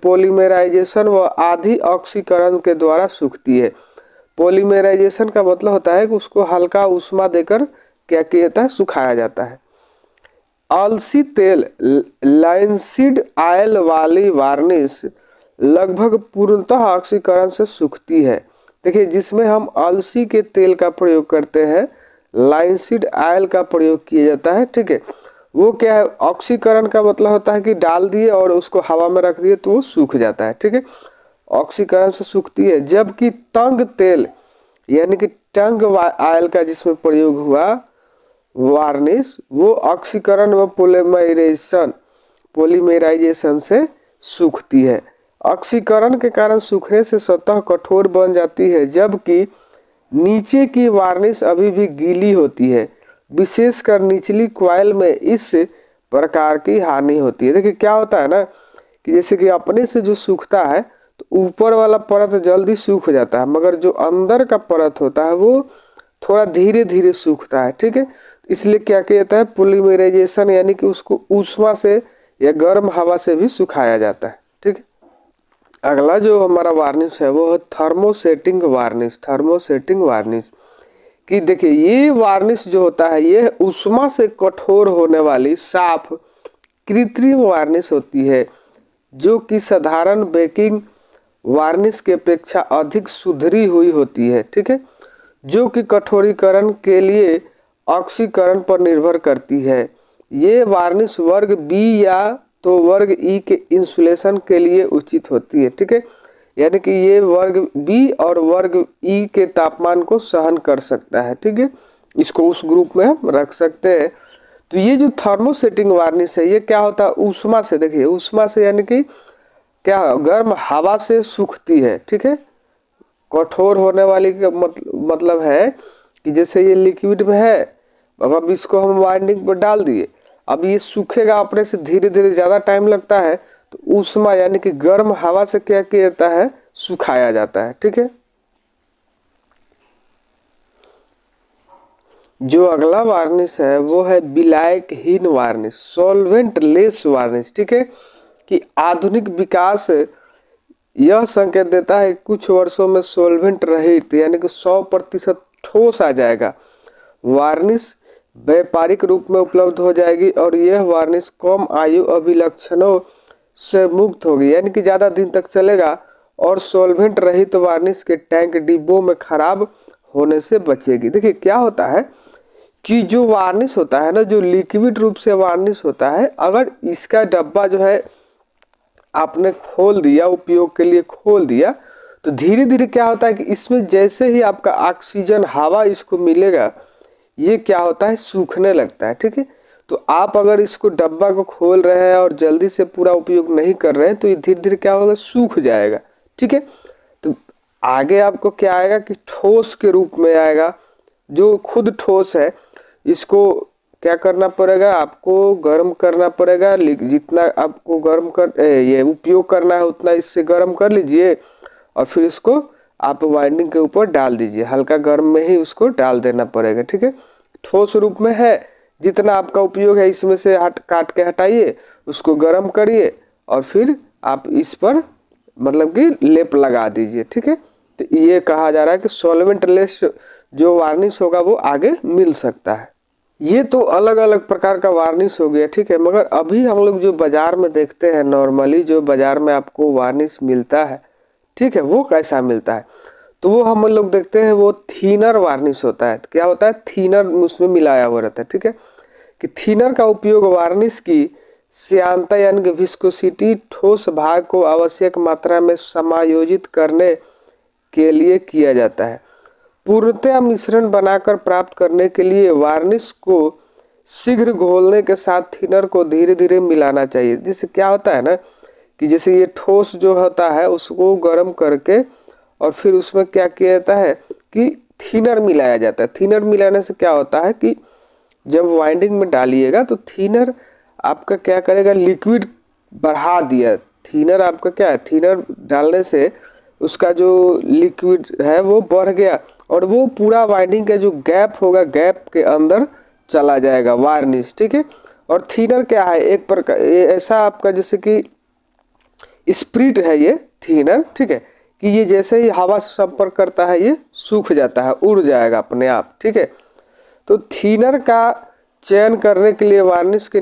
A: पॉलीमराइजेशन व आधी ऑक्सीकरण के द्वारा सूखती है। पॉलीमराइजेशन का मतलब होता है कि उसको हल्का ऊष्मा देकर क्या किया जाता है, सुखाया जाता है। अलसी तेल लाइंसीड ऑयल वाली वार्निश लगभग पूर्णतः ऑक्सीकरण से सूखती है। देखिए, जिसमें हम अलसी के तेल का प्रयोग करते हैं, लाइंसीड ऑयल का प्रयोग किया जाता है, ठीक है। वो क्या है, ऑक्सीकरण का मतलब होता है कि डाल दिए और उसको हवा में रख दिए तो वो सूख जाता है, ठीक है, ऑक्सीकरण से सूखती है। जबकि तंग तेल यानी कि टंग ऑयल का जिसमें प्रयोग हुआ वार्निश, वो ऑक्सीकरण व पॉलीमराइजेशन से सूखती है। ऑक्सीकरण के कारण सूखने से सतह कठोर बन जाती है, जबकि नीचे की वार्निश अभी भी गीली होती है। विशेषकर निचली कॉइल में इस प्रकार की हानि होती है। देखिए क्या होता है ना कि जैसे कि अपने से जो सूखता है तो ऊपर वाला परत जल्दी सूख जाता है, मगर जो अंदर का परत होता है वो थोड़ा धीरे धीरे सूखता है, ठीक है। इसलिए क्या किया जाता है, पॉलीमराइजेशन यानी कि उसको ऊष्मा से या गर्म हवा से भी सुखाया जाता है, ठीक है। अगला जो हमारा वार्निश है वो है थर्मोसेटिंग वार्निश। थर्मोसेटिंग वार्निश कि देखिए, ये वार्निश जो होता है ये ऊष्मा से कठोर होने वाली साफ कृत्रिम वार्निश होती है, जो कि साधारण बेकिंग वार्निश के अपेक्षा अधिक सुधरी हुई होती है, ठीक है, जो कि कठोरीकरण के लिए ऑक्सीकरण पर निर्भर करती है। ये वार्निश वर्ग बी या तो वर्ग ई के इंसुलेशन के लिए उचित होती है, ठीक है, यानी कि ये वर्ग बी और वर्ग ई के तापमान को सहन कर सकता है, ठीक है, इसको उस ग्रुप में हम रख सकते हैं। तो ये जो थर्मोसेटिंग वार्निश है ये क्या होता है, ऊष्मा से, देखिए ऊष्मा से यानी कि क्या, गर्म हवा से सूखती है, ठीक है। कठोर होने वाली का मतलब है कि जैसे ये लिक्विड में है, अब इसको हम वाइंडिंग पर डाल दिए, अब ये सूखेगा अपने से, धीरे धीरे ज़्यादा टाइम लगता है, तो ऊष्मा यानी कि गर्म हवा से क्या किया जाता है, सुखाया जाता है, ठीक है। जो अगला वार्निश है वो है विलायकहीन वार्निश, सॉल्वेंट लेस वार्निश, ठीक है, कि आधुनिक विकास यह संकेत देता है कि कुछ वर्षों में सॉल्वेंट रहित यानी कि 100% ठोस आ जाएगा। वार्निश व्यापारिक रूप में उपलब्ध हो जाएगी और यह वार्निश कम आयु अभिलक्षणों से मुक्त होगी, यानी कि ज़्यादा दिन तक चलेगा और सॉल्वेंट रहित वार्निश के टैंक डिब्बों में खराब होने से बचेगी। देखिए क्या होता है कि जो वार्निश होता है ना, जो लिक्विड रूप से वार्निश होता है, अगर इसका डब्बा जो है आपने खोल दिया, उपयोग के लिए खोल दिया, तो धीरे धीरे क्या होता है कि इसमें जैसे ही आपका ऑक्सीजन हवा इसको मिलेगा, ये क्या होता है, सूखने लगता है, ठीक है। तो आप अगर इसको डब्बा को खोल रहे हैं और जल्दी से पूरा उपयोग नहीं कर रहे हैं तो ये धीरे धीरे क्या होगा, सूख जाएगा, ठीक है। तो आगे आपको क्या आएगा कि ठोस के रूप में आएगा, जो खुद ठोस है इसको क्या करना पड़ेगा, आपको गर्म करना पड़ेगा, जितना आपको गर्म कर ये उपयोग करना है उतना इससे गर्म कर लीजिए और फिर इसको आप वाइंडिंग के ऊपर डाल दीजिए, हल्का गर्म में ही उसको डाल देना पड़ेगा, ठीक है। ठोस रूप में है, जितना आपका उपयोग है इसमें से काट के हटाइए, उसको गर्म करिए और फिर आप इस पर मतलब कि लेप लगा दीजिए, ठीक है। तो ये कहा जा रहा है कि सॉल्वेंट लेस जो वार्निश होगा वो आगे मिल सकता है। ये तो अलग अलग प्रकार का वार्निश हो गया, ठीक है, मगर अभी हम लोग जो बाजार में देखते हैं, नॉर्मली जो बाजार में आपको वार्निश मिलता है, ठीक है, वो कैसा मिलता है, तो वो हम लोग देखते हैं वो थीनर वार्निश होता है। क्या होता है, थीनर उसमें मिलाया हुआ रहता है, ठीक है, कि थीनर का उपयोग वार्निश की श्यानता यानी कि विस्कोसिटी, ठोस भाग को आवश्यक मात्रा में समायोजित करने के लिए किया जाता है। पूर्णतया मिश्रण बनाकर प्राप्त करने के लिए वार्निश को शीघ्र घोलने के साथ थिनर को धीरे धीरे मिलाना चाहिए। जिससे क्या होता है ना कि जैसे ये ठोस जो होता है उसको गर्म करके और फिर उसमें क्या किया जाता है कि थिनर मिलाया जाता है। थिनर मिलाने से क्या होता है कि जब वाइंडिंग में डालिएगा तो थिनर आपका क्या करेगा, लिक्विड बढ़ा दिया। थिनर आपका क्या है, थिनर डालने से उसका जो लिक्विड है वो बढ़ गया और वो पूरा वाइंडिंग का जो गैप होगा, गैप के अंदर चला जाएगा वार्निश, ठीक है। और थिनर क्या है, एक प्रकार ऐसा आपका जैसे कि स्प्रिट है ये थिनर, ठीक है, कि ये जैसे ही हवा से संपर्क करता है ये सूख जाता है, उड़ जाएगा अपने आप, ठीक है। तो थिनर का चयन करने के लिए वार्निश के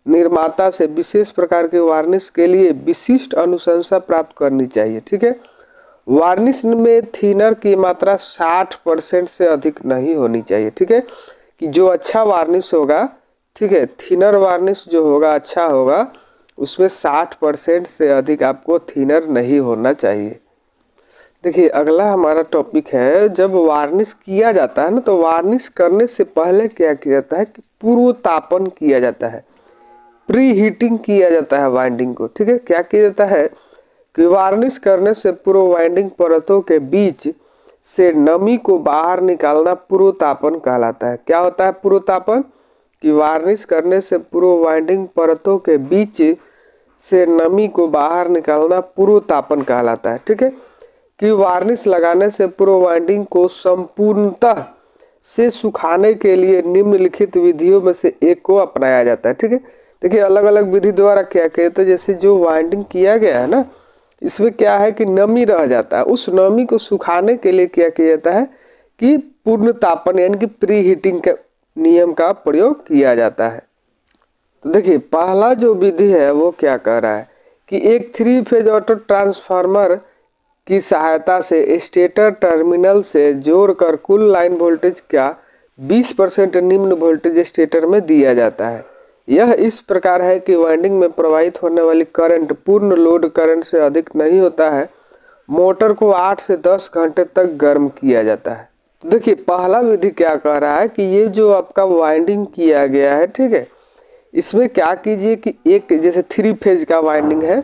A: निर्माता से विशेष प्रकार के वार्निश के लिए विशिष्ट अनुशंसा प्राप्त करनी चाहिए। ठीक है, वार्निश में थिनर की मात्रा 60% से अधिक नहीं होनी चाहिए। ठीक है, कि जो अच्छा वार्निश होगा, ठीक है, थिनर वार्निश जो होगा अच्छा होगा, उसमें 60% से अधिक आपको थिनर नहीं होना चाहिए। देखिए अगला हमारा टॉपिक है, जब वार्निश किया जाता है ना, तो वार्निश करने से पहले क्या किया जाता है कि पूर्व तापन किया जाता है, प्री हीटिंग किया जाता है वाइंडिंग को। ठीक है, क्या किया जाता है कि वार्निश करने से पूर्व वाइंडिंग परतों के बीच से नमी को बाहर निकालना पूर्व तापन कहलाता है। क्या होता है पूर्व तापन? कि वार्निश करने से पूर्व वाइंडिंग परतों के बीच से नमी को बाहर निकालना पूर्व तापन कहलाता है। ठीक है, कि वार्निश लगाने से पूर्व वाइंडिंग को संपूर्णतः से सुखाने के लिए निम्नलिखित विधियों में से एक को अपनाया जाता है। ठीक है, देखिए अलग अलग विधि द्वारा क्या कहते हैं, जैसे जो वाइंडिंग किया गया है ना, इसमें क्या है कि नमी रह जाता है, उस नमी को सुखाने के लिए क्या किया जाता है कि पूर्ण तापन यानी कि प्री हीटिंग के नियम का प्रयोग किया जाता है। तो देखिए पहला जो विधि है वो क्या कह रहा है कि एक 3 फेज ऑटो ट्रांसफार्मर की सहायता से स्टेटर टर्मिनल से जोड़कर कुल लाइन वोल्टेज का 20% निम्न वोल्टेज स्टेटर में दिया जाता है। यह इस प्रकार है कि वाइंडिंग में प्रवाहित होने वाली करंट पूर्ण लोड करंट से अधिक नहीं होता है। मोटर को 8 से 10 घंटे तक गर्म किया जाता है। तो देखिए पहला विधि क्या कह रहा है कि ये जो आपका वाइंडिंग किया गया है, ठीक है, इसमें क्या कीजिए कि एक जैसे 3 फेज का वाइंडिंग है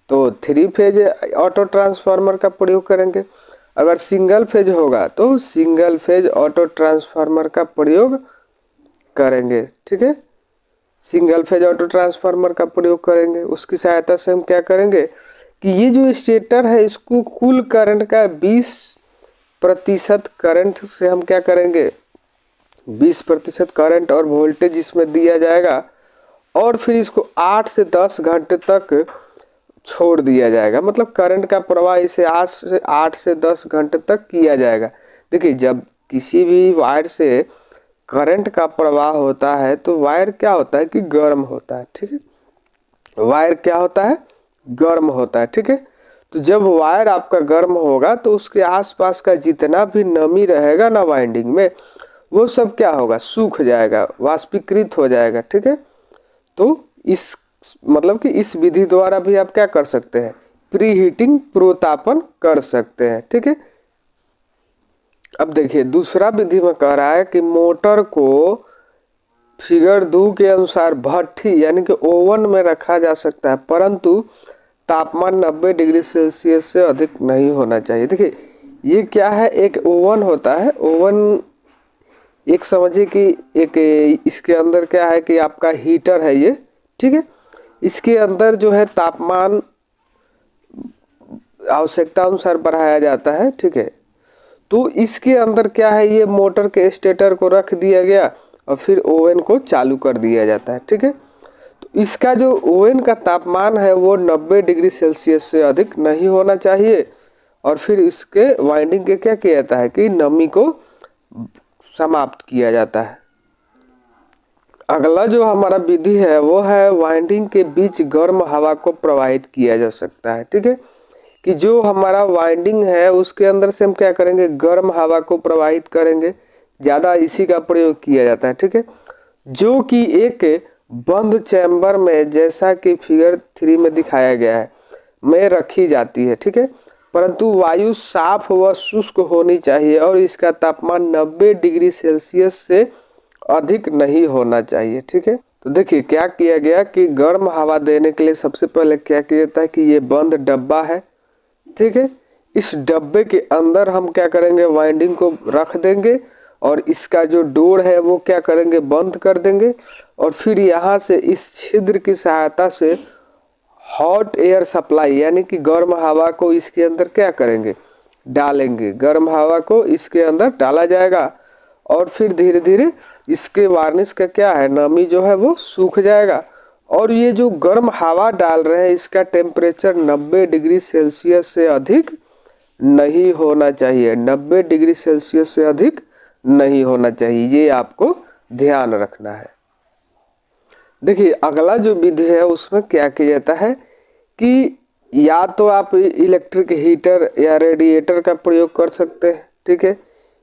A: तो 3 फेज ऑटो ट्रांसफार्मर का प्रयोग करेंगे। अगर सिंगल फेज होगा तो सिंगल फेज ऑटो ट्रांसफार्मर का प्रयोग करेंगे। ठीक है, सिंगल फेज ऑटो ट्रांसफार्मर का प्रयोग करेंगे। उसकी सहायता से हम क्या करेंगे कि ये जो स्टेटर है इसको कुल करंट का 20% करंट से हम क्या करेंगे, 20% करंट और वोल्टेज इसमें दिया जाएगा और फिर इसको 8 से 10 घंटे तक छोड़ दिया जाएगा। मतलब करंट का प्रवाह इसे 8 से 10 घंटे तक किया जाएगा। देखिए जब किसी भी वायर से करंट का प्रवाह होता है तो वायर क्या होता है कि गर्म होता है। ठीक है, वायर क्या होता है, गर्म होता है। ठीक है, तो जब वायर आपका गर्म होगा तो उसके आसपास का जितना भी नमी रहेगा ना वाइंडिंग में, वो सब क्या होगा, सूख जाएगा, वाष्पीकृत हो जाएगा। ठीक है, तो इस मतलब कि इस विधि द्वारा भी आप क्या कर सकते हैं, प्री हीटिंग प्रोतापन कर सकते हैं। ठीक है, अब देखिए दूसरा विधि में कह रहा है कि मोटर को फिगर 2 के अनुसार भट्ठी यानी कि ओवन में रखा जा सकता है, परंतु तापमान 90 डिग्री सेल्सियस से अधिक नहीं होना चाहिए। देखिए ये क्या है, एक ओवन होता है। ओवन एक समझिए कि एक इसके अंदर क्या है कि आपका हीटर है ये। ठीक है, इसके अंदर जो है तापमान आवश्यकता अनुसार बढ़ाया जाता है। ठीक है, तो इसके अंदर क्या है, ये मोटर के स्टेटर को रख दिया गया और फिर ओवन को चालू कर दिया जाता है। ठीक है, तो इसका जो ओवन का तापमान है वो 90 डिग्री सेल्सियस से अधिक नहीं होना चाहिए और फिर इसके वाइंडिंग के क्या किया जाता है कि नमी को समाप्त किया जाता है। अगला जो हमारा विधि है वो है वाइंडिंग के बीच गर्म हवा को प्रवाहित किया जा सकता है। ठीक है, कि जो हमारा वाइंडिंग है उसके अंदर से हम क्या करेंगे, गर्म हवा को प्रवाहित करेंगे, ज़्यादा इसी का प्रयोग किया जाता है। ठीक है, जो कि एक बंद चैम्बर में जैसा कि फिगर 3 में दिखाया गया है में रखी जाती है। ठीक है, परंतु वायु साफ व शुष्क होनी चाहिए और इसका तापमान 90 डिग्री सेल्सियस से अधिक नहीं होना चाहिए। ठीक है, तो देखिए क्या किया गया कि गर्म हवा देने के लिए सबसे पहले क्या किया जाता है कि ये बंद डब्बा है। ठीक है, इस डब्बे के अंदर हम क्या करेंगे, वाइंडिंग को रख देंगे और इसका जो डोर है वो क्या करेंगे, बंद कर देंगे और फिर यहाँ से इस छिद्र की सहायता से हॉट एयर सप्लाई यानी कि गर्म हवा को इसके अंदर क्या करेंगे, डालेंगे। गर्म हवा को इसके अंदर डाला जाएगा और फिर धीरे धीरे इसके वार्निश का क्या है, नमी जो है वो सूख जाएगा। और ये जो गर्म हवा डाल रहे हैं इसका टेम्परेचर 90 डिग्री सेल्सियस से अधिक नहीं होना चाहिए। 90 डिग्री सेल्सियस से अधिक नहीं होना चाहिए, ये आपको ध्यान रखना है। देखिए अगला जो विधि है उसमें क्या किया जाता है कि या तो आप इलेक्ट्रिक हीटर या रेडिएटर का प्रयोग कर सकते हैं, ठीक है,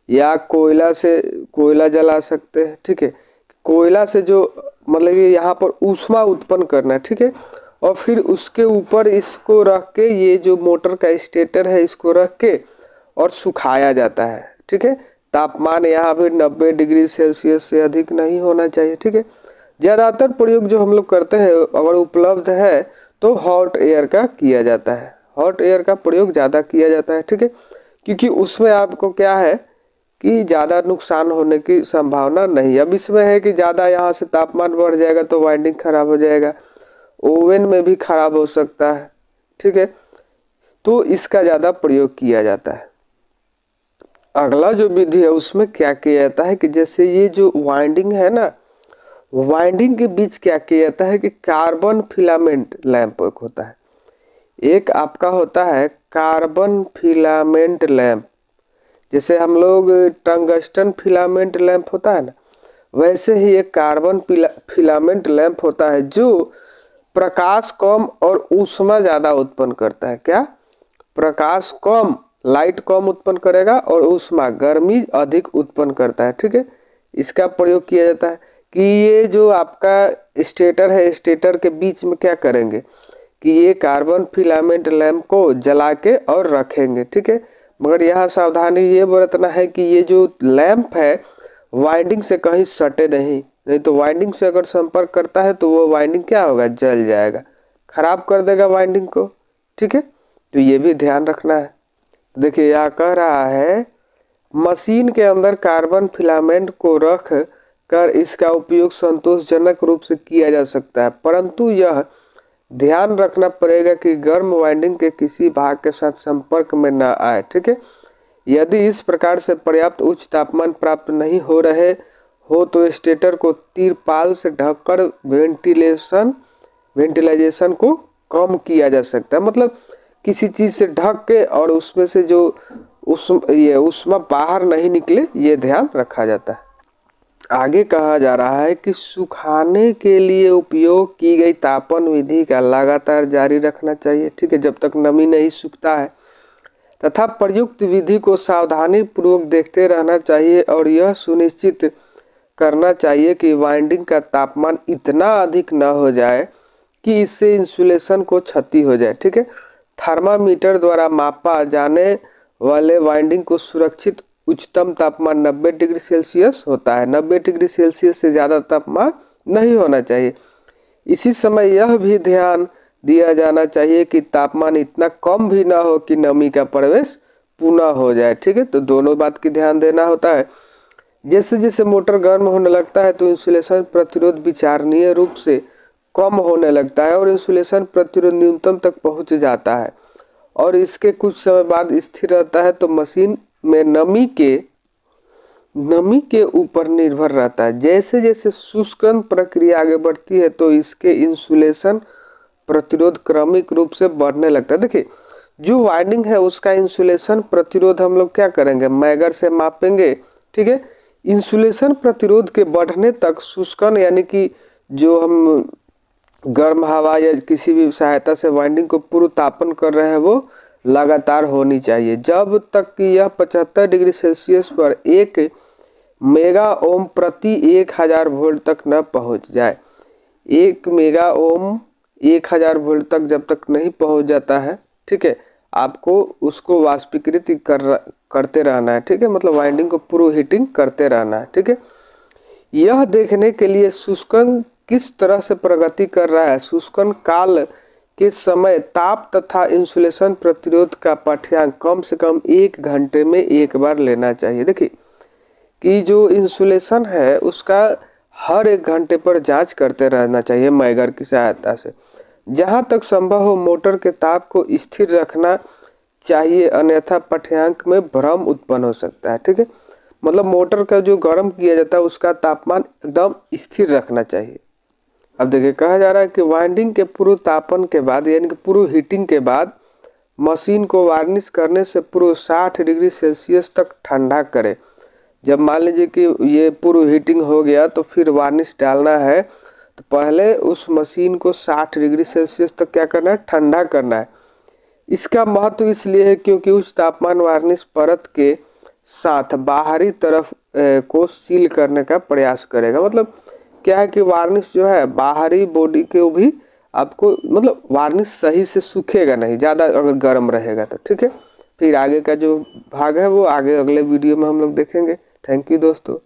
A: या कोयला जला सकते हैं, ठीक है। कोयला से जो मतलब कि यहाँ पर ऊष्मा उत्पन्न करना है, ठीक है, और फिर उसके ऊपर इसको रख के, ये जो मोटर का स्टेटर है इसको रख के और सुखाया जाता है, ठीक है। तापमान यहाँ पे 90 डिग्री सेल्सियस से अधिक नहीं होना चाहिए, ठीक है। ज़्यादातर प्रयोग जो हम लोग करते हैं अगर उपलब्ध है तो हॉट एयर का किया जाता है, हॉट एयर का प्रयोग ज़्यादा किया जाता है, ठीक है, क्योंकि उसमें आपको क्या है कि ज़्यादा नुकसान होने की संभावना नहीं। अब इसमें है कि ज़्यादा यहाँ से तापमान बढ़ जाएगा तो वाइंडिंग खराब हो जाएगा, ओवन में भी खराब हो सकता है, ठीक है, तो इसका ज़्यादा प्रयोग किया जाता है। अगला जो विधि है उसमें क्या किया जाता है कि जैसे ये जो वाइंडिंग है ना, वाइंडिंग के बीच क्या किया जाता है कि कार्बन फिलामेंट लैंप एक होता है, एक आपका होता है कार्बन फिलामेंट लैंप। जैसे हम लोग टंगस्टन फिलामेंट लैंप होता है ना, वैसे ही एक कार्बन फिलामेंट लैंप होता है जो प्रकाश कम और ऊष्मा ज़्यादा उत्पन्न करता है। क्या? प्रकाश कम, लाइट कम उत्पन्न करेगा और ऊष्मा गर्मी अधिक उत्पन्न करता है, ठीक है। इसका प्रयोग किया जाता है कि ये जो आपका स्टेटर है, स्टेटर के बीच में क्या करेंगे कि ये कार्बन फिलामेंट लैंप को जला के और रखेंगे, ठीक है। मगर यहाँ सावधानी ये बरतना है कि ये जो लैंप है वाइंडिंग से कहीं सटे नहीं तो वाइंडिंग से अगर संपर्क करता है तो वो वाइंडिंग क्या होगा, जल जाएगा, खराब कर देगा वाइंडिंग को, ठीक है। तो ये भी ध्यान रखना है। देखिए यहाँ कह रहा है मशीन के अंदर कार्बन फिलामेंट को रख कर इसका उपयोग संतोषजनक रूप से किया जा सकता है, परंतु यह ध्यान रखना पड़ेगा कि गर्म वाइंडिंग के किसी भाग के साथ संपर्क में न आए, ठीक है। यदि इस प्रकार से पर्याप्त उच्च तापमान प्राप्त नहीं हो रहे हो तो स्टेटर को तिरपाल से ढककर वेंटिलाइजेशन को कम किया जा सकता है। मतलब किसी चीज़ से ढक के और उसमें से जो ऊष्मा बाहर नहीं निकले, ये ध्यान रखा जाता है। आगे कहा जा रहा है कि सुखाने के लिए उपयोग की गई तापन विधि का लगातार जारी रखना चाहिए, ठीक है, जब तक नमी नहीं सूखता है, तथा प्रयुक्त विधि को सावधानी पूर्वक देखते रहना चाहिए और यह सुनिश्चित करना चाहिए कि वाइंडिंग का तापमान इतना अधिक न हो जाए कि इससे इंसुलेशन को क्षति हो जाए, ठीक है। थर्मामीटर द्वारा मापा जाने वाले वाइंडिंग को सुरक्षित उच्चतम तापमान 90 डिग्री सेल्सियस होता है। 90 डिग्री सेल्सियस से ज़्यादा तापमान नहीं होना चाहिए। इसी समय यह भी ध्यान दिया जाना चाहिए कि तापमान इतना कम भी ना हो कि नमी का प्रवेश पुनः हो जाए, ठीक है। तो दोनों बात की ध्यान देना होता है। जैसे जैसे मोटर गर्म होने लगता है तो इंसुलेशन प्रतिरोध विचारणीय रूप से कम होने लगता है और इंसुलेशन प्रतिरोध न्यूनतम तक पहुंच जाता है और इसके कुछ समय बाद स्थिर रहता है। तो मशीन में नमी के ऊपर निर्भर रहता है। जैसे जैसे शुष्कन प्रक्रिया आगे बढ़ती है तो इसके इंसुलेशन प्रतिरोध क्रमिक रूप से बढ़ने लगता है। देखिए जो वाइंडिंग है उसका इंसुलेशन प्रतिरोध हम लोग क्या करेंगे, मैगर से मापेंगे, ठीक है। इंसुलेशन प्रतिरोध के बढ़ने तक शुष्कन यानी कि जो हम गर्म हवा या किसी भी सहायता से वाइंडिंग को पूर्व तापन कर रहे हैं वो लगातार होनी चाहिए जब तक कि यह 75 डिग्री सेल्सियस पर 1 मेगा ओम प्रति 1000 वोल्ट तक न पहुंच जाए। 1 मेगा ओम 1000 वोल्ट तक जब तक नहीं पहुंच जाता है, ठीक है, आपको उसको वाष्पीकृत करते रहना है, ठीक है, मतलब वाइंडिंग को पूर्व हीटिंग करते रहना है, ठीक है। यह देखने के लिए शुष्कन किस तरह से प्रगति कर रहा है, शुष्कन काल के समय ताप तथा इंसुलेशन प्रतिरोध का पाठ्यांक कम से कम 1 घंटे में एक बार लेना चाहिए। देखिए कि जो इंसुलेशन है उसका हर 1 घंटे पर जांच करते रहना चाहिए मैगर की सहायता से। जहां तक संभव हो मोटर के ताप को स्थिर रखना चाहिए, अन्यथा पाठ्यांक में भ्रम उत्पन्न हो सकता है, ठीक है। मतलब मोटर का जो गर्म किया जाता है उसका तापमान एकदम स्थिर रखना चाहिए। अब देखिए कहा जा रहा है कि वाइंडिंग के पूर्व तापन के बाद यानी कि पूर्व हीटिंग के बाद मशीन को वार्निश करने से पूर्व 60 डिग्री सेल्सियस तक ठंडा करें। जब मान लीजिए कि ये पूर्व हीटिंग हो गया तो फिर वार्निश डालना है, तो पहले उस मशीन को 60 डिग्री सेल्सियस तक क्या करना है, ठंडा करना है। इसका महत्व इसलिए है क्योंकि उच्च तापमान वार्निश परत के साथ बाहरी तरफ को सील करने का प्रयास करेगा। मतलब क्या है कि वार्निश जो है बाहरी बॉडी को भी आपको, मतलब वार्निश सही से सूखेगा नहीं ज़्यादा अगर गर्म रहेगा तो, ठीक है। फिर आगे का जो भाग है वो आगे अगले वीडियो में हम लोग देखेंगे। थैंक यू दोस्तों।